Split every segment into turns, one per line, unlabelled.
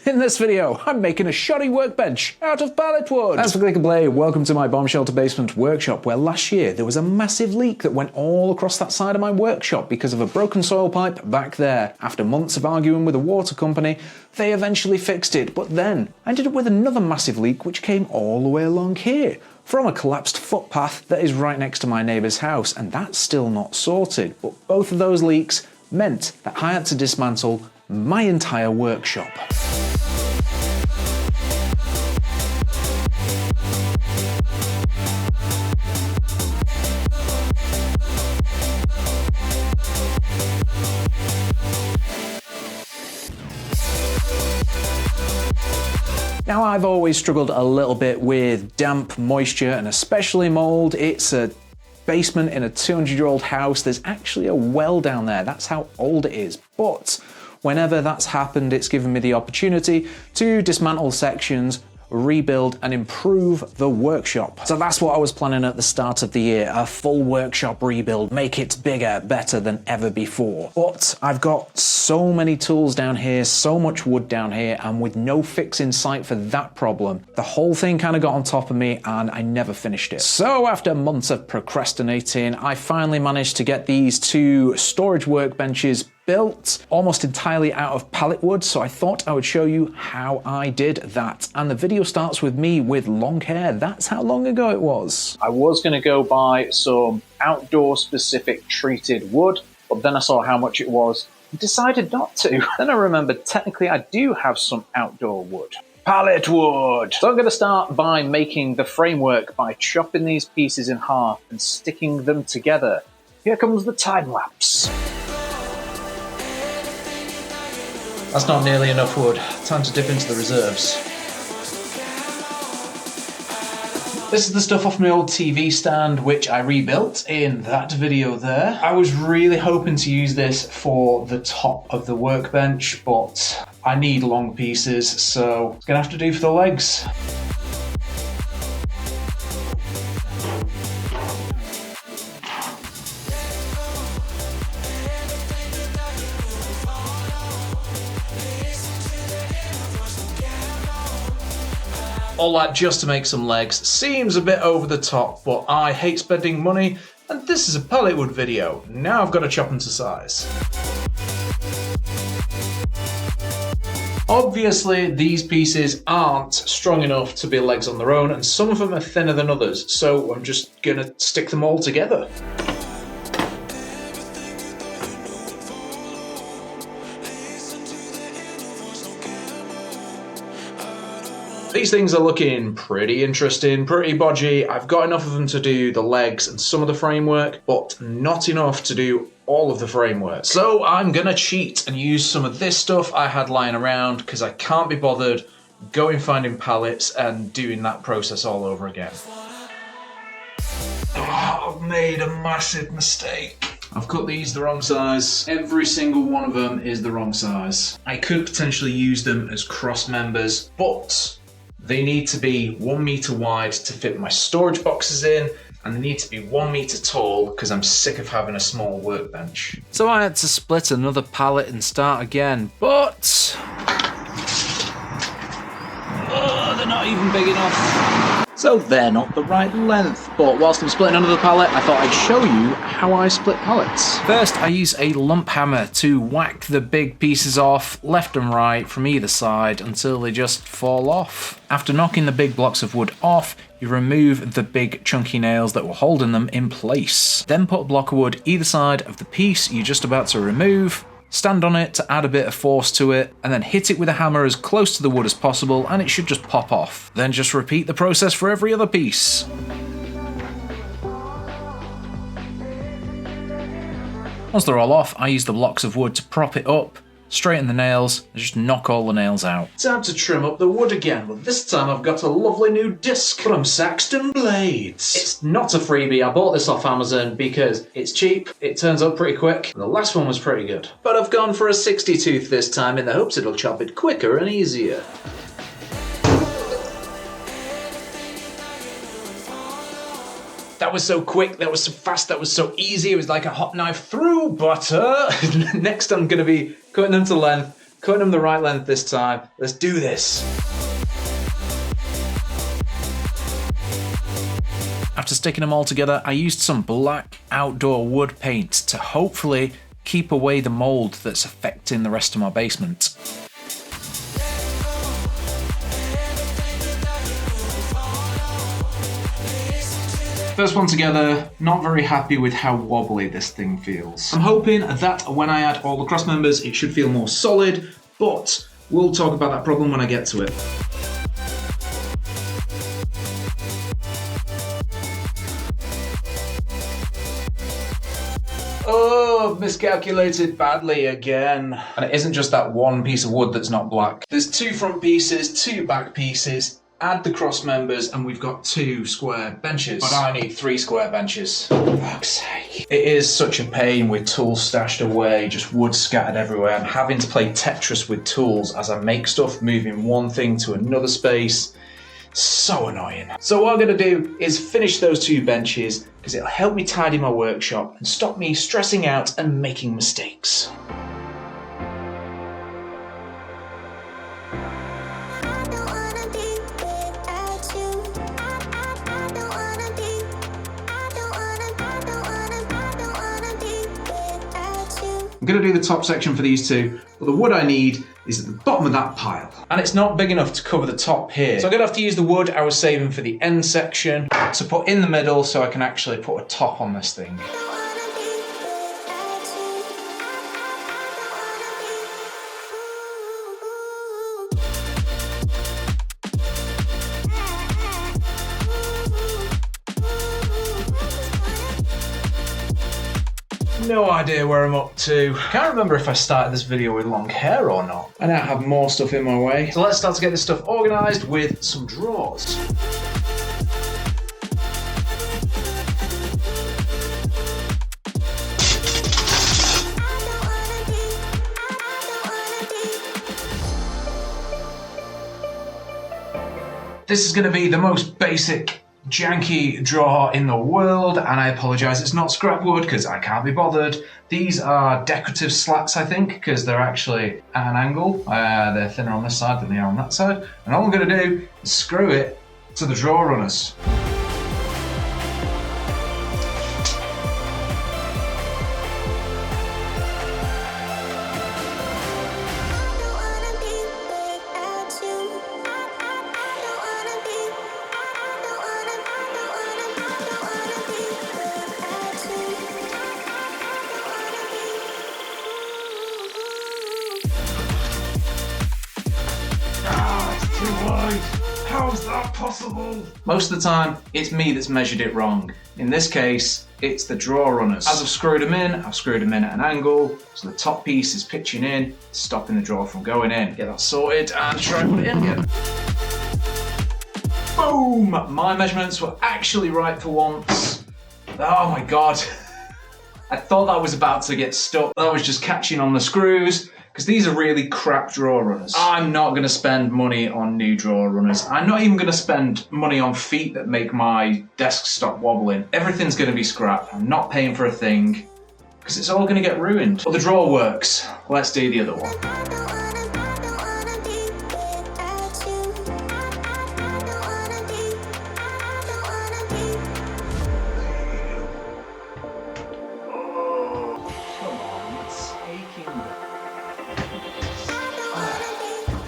In this video, I'm making a shoddy workbench out of pallet wood. As for Click and Play, welcome to my bomb shelter basement workshop, where last year there was a massive leak that went all across that side of my workshop because of a broken soil pipe back there. After months of arguing with a water company, they eventually fixed it, but then I ended up with another massive leak which came all the way along here, from a collapsed footpath that is right next to my neighbour's house, and that's still not sorted. But both of those leaks meant that I had to dismantle my entire workshop. Now, I've always struggled a little bit with damp, moisture, and especially mold. It's a basement in a 200-year-old house. There's actually a well down there. That's how old it is. But whenever that's happened, it's given me the opportunity to dismantle sections, rebuild and improve the workshop. So that's what I was planning at the start of the year, a full workshop rebuild, make it bigger, better than ever before. But I've got so many tools down here, so much wood down here, and with no fix in sight for that problem, the whole thing kind of got on top of me and I never finished it. So after months of procrastinating, I finally managed to get these two storage workbenches built almost entirely out of pallet wood, so I thought I would show you how I did that. And the video starts with me with long hair. That's how long ago it was.
I was going to go buy some outdoor specific treated wood, but then I saw how much it was and decided not to. Then I remembered technically I do have some outdoor wood. Pallet wood! So I'm going to start by making the framework by chopping these pieces in half and sticking them together. Here comes the time lapse.
That's not nearly enough wood. Time to dip into the reserves. This is the stuff off my old TV stand, which I rebuilt in that video there. I was really hoping to use this for the top of the workbench, but I need long pieces, so it's gonna have to do for the legs. All that just to make some legs seems a bit over the top, but I hate spending money, and this is a pallet wood video. Now I've got to chop them to size. Obviously, these pieces aren't strong enough to be legs on their own, and some of them are thinner than others, so I'm just gonna stick them all together. These things are looking pretty interesting, pretty bodgy. I've got enough of them to do the legs and some of the framework, but not enough to do all of the framework. So I'm gonna cheat and use some of this stuff I had lying around because I can't be bothered going finding pallets and doing that process all over again. Oh, I've made a massive mistake. I've cut these the wrong size. Every single one of them is the wrong size. I could potentially use them as cross members, but they need to be 1 meter wide to fit my storage boxes in, and they need to be 1 meter tall because I'm sick of having a small workbench. So I had to split another pallet and start again, but they're not even big enough. So they're not the right length, but whilst I'm splitting another pallet, I thought I'd show you how I split pallets. First, I use a lump hammer to whack the big pieces off left and right from either side until they just fall off. After knocking the big blocks of wood off, you remove the big chunky nails that were holding them in place. Then put a block of wood either side of the piece you're just about to remove, stand on it to add a bit of force to it, and then hit it with a hammer as close to the wood as possible and it should just pop off. Then just repeat the process for every other piece. Once they're all off, I use the blocks of wood to prop it up, straighten the nails, and just knock all the nails out. Time to trim up the wood again, but this time I've got a lovely new disc from Saxton Blades. It's not a freebie, I bought this off Amazon because it's cheap, it turns up pretty quick, and the last one was pretty good. But I've gone for a 60 tooth this time in the hopes it'll chop it quicker and easier. That was so quick, that was so fast, that was so easy, it was like a hot knife through butter. Next I'm going to be cutting them to length, Cutting them the right length this time. Let's do this. After sticking them all together, I used some black outdoor wood paint to hopefully keep away the mold that's affecting the rest of my basement. First one together, not very happy with how wobbly this thing feels. I'm hoping that when I add all the cross members, it should feel more solid, but we'll talk about that problem when I get to it. Oh, miscalculated badly again. And it isn't just that one piece of wood that's not black. There's 2 front pieces, 2 back pieces, add the cross members, and we've got 2 square benches. But I need 3 square benches. For fuck's sake. It is such a pain with tools stashed away, just wood scattered everywhere. I'm having to play Tetris with tools as I make stuff, moving one thing to another space. So annoying. So what I'm going to do is finish those 2 benches because it'll help me tidy my workshop and stop me stressing out and making mistakes. I'm going to do the top section for these 2, but the wood I need is at the bottom of that pile. And it's not big enough to cover the top here. So I'm going to have to use the wood I was saving for the end section to put in the middle so I can actually put a top on this thing. No idea where I'm up to. Can't remember if I started this video with long hair or not. I now have more stuff in my way. So let's start to get this stuff organised with some drawers. This is going to be the most basic janky drawer in the world, and I apologise it's not scrap wood because I can't be bothered. These are decorative slats, I think, because they're actually at an angle. They're thinner on this side than they are on that side, and all I'm going to do is screw it to the drawer runners. How's that possible? Most of the time, it's me that's measured it wrong. In this case, it's the drawer runners. As I've screwed them in at an angle, so the top piece is pitching in, stopping the drawer from going in. Get that sorted and try and put it in again. Boom! My measurements were actually right for once. Oh my god. I thought that was about to get stuck. That was just catching on the screws, because these are really crap drawer runners. I'm not going to spend money on new drawer runners. I'm not even going to spend money on feet that make my desk stop wobbling. Everything's going to be scrap. I'm not paying for a thing, because it's all going to get ruined. But the drawer works. Let's do the other one.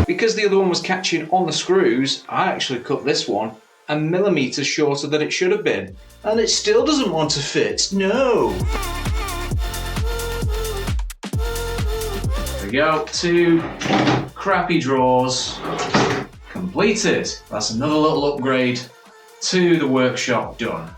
Because the other one was catching on the screws, I actually cut this one a millimetre shorter than it should have been. And it still doesn't want to fit, no! There we go, 2 crappy drawers completed. That's another little upgrade to the workshop done.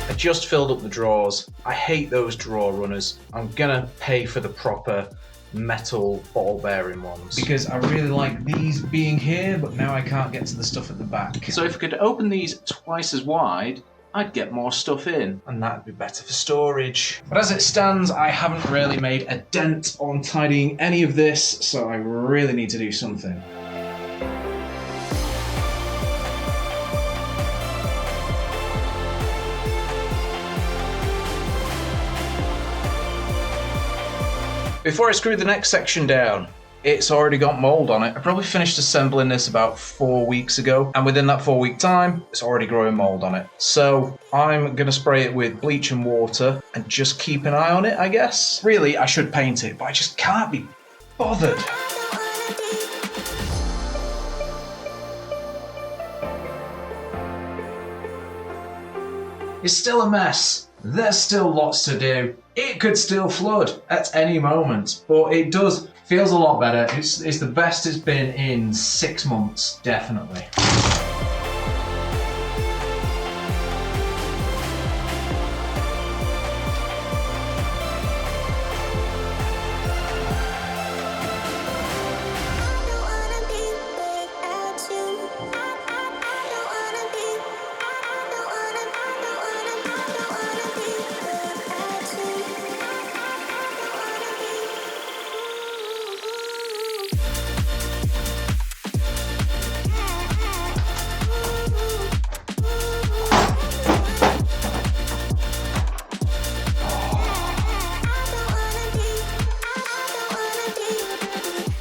I just filled up the drawers. I hate those drawer runners. I'm gonna pay for the proper metal ball bearing ones because I really like these being here, but now I can't get to the stuff at the back. So if I could open these twice as wide, I'd get more stuff in, and that'd be better for storage. But as it stands, I haven't really made a dent on tidying any of this, so I really need to do something. Before I screw the next section down, it's already got mold on it. I probably finished assembling this about 4 weeks ago, and within that 4-week time, it's already growing mold on it. So I'm gonna spray it with bleach and water and just keep an eye on it, I guess. Really, I should paint it, but I just can't be bothered. It's still a mess. There's still lots to do. It could still flood at any moment, but it feels a lot better. It's the best it's been in 6 months, definitely.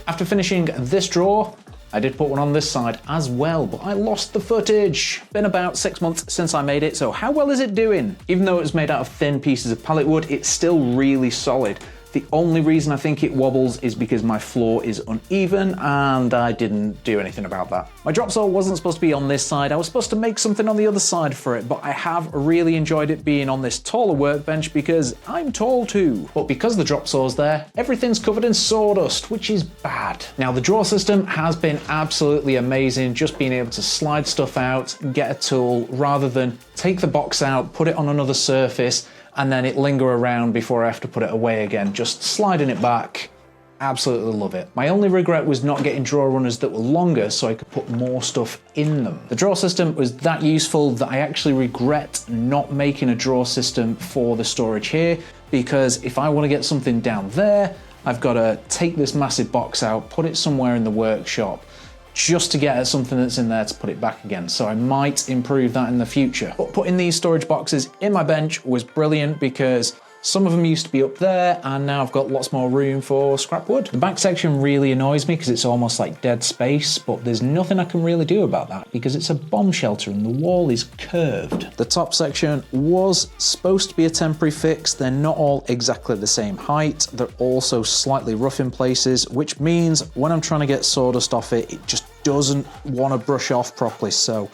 After finishing this drawer, I did put one on this side as well, but I lost the footage. Been about 6 months since I made it, so how well is it doing? Even though it's made out of thin pieces of pallet wood, it's still really solid. The only reason I think it wobbles is because my floor is uneven, and I didn't do anything about that. My drop saw wasn't supposed to be on this side. I was supposed to make something on the other side for it, but I have really enjoyed it being on this taller workbench because I'm tall too. But because the drop saw's there, everything's covered in sawdust, which is bad. Now, the drawer system has been absolutely amazing, just being able to slide stuff out, get a tool, rather than take the box out, put it on another surface, and then it linger around before I have to put it away again. Just sliding it back, absolutely love it. My only regret was not getting drawer runners that were longer so I could put more stuff in them. The drawer system was that useful that I actually regret not making a drawer system for the storage here, because if I want to get something down there, I've got to take this massive box out, put it somewhere in the workshop, just to get at something that's in there to put it back again. So I might improve that in the future. But putting these storage boxes in my bench was brilliant because some of them used to be up there and now I've got lots more room for scrap wood. The back section really annoys me because it's almost like dead space, but there's nothing I can really do about that because it's a bomb shelter and the wall is curved. The top section was supposed to be a temporary fix. They're not all exactly the same height. They're also slightly rough in places, which means when I'm trying to get sawdust off it, it just doesn't want to brush off properly. So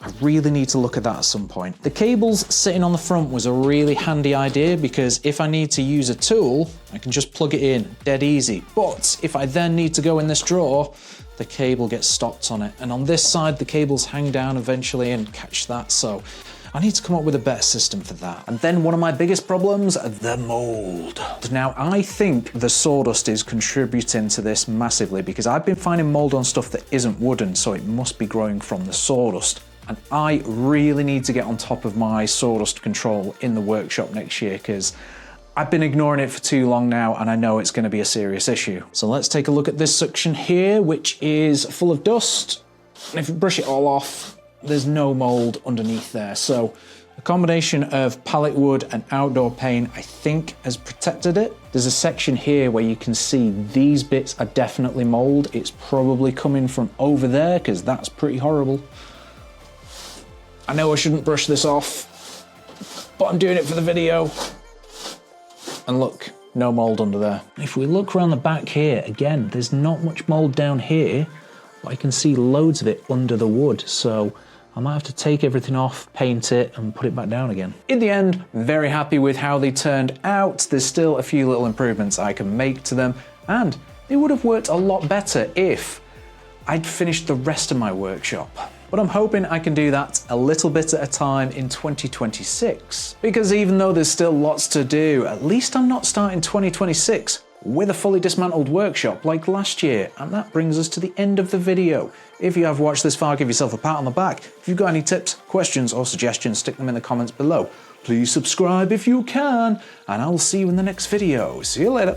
I really need to look at that at some point. The cables sitting on the front was a really handy idea because if I need to use a tool, I can just plug it in, dead easy. But if I then need to go in this drawer, the cable gets stopped on it. And on this side, the cables hang down eventually and catch that. So I need to come up with a better system for that. And then one of my biggest problems, the mold. Now, I think the sawdust is contributing to this massively because I've been finding mold on stuff that isn't wooden, so it must be growing from the sawdust. And I really need to get on top of my sawdust control in the workshop next year because I've been ignoring it for too long now and I know it's going to be a serious issue. So let's take a look at this section here, which is full of dust. And if you brush it all off, there's no mold underneath there. So a combination of pallet wood and outdoor paint, I think, has protected it. There's a section here where you can see these bits are definitely mold. It's probably coming from over there because that's pretty horrible. I know I shouldn't brush this off, but I'm doing it for the video. And look, no mold under there. If we look around the back here, again, there's not much mold down here, but I can see loads of it under the wood. So I might have to take everything off, paint it, and put it back down again. In the end, very happy with how they turned out. There's still a few little improvements I can make to them, and they would have worked a lot better if I'd finished the rest of my workshop. But I'm hoping I can do that a little bit at a time in 2026. Because even though there's still lots to do, at least I'm not starting 2026 with a fully dismantled workshop like last year. And that brings us to the end of the video. If you have watched this far, give yourself a pat on the back. If you've got any tips, questions, or suggestions, stick them in the comments below. Please subscribe if you can, and I will see you in the next video. See you later.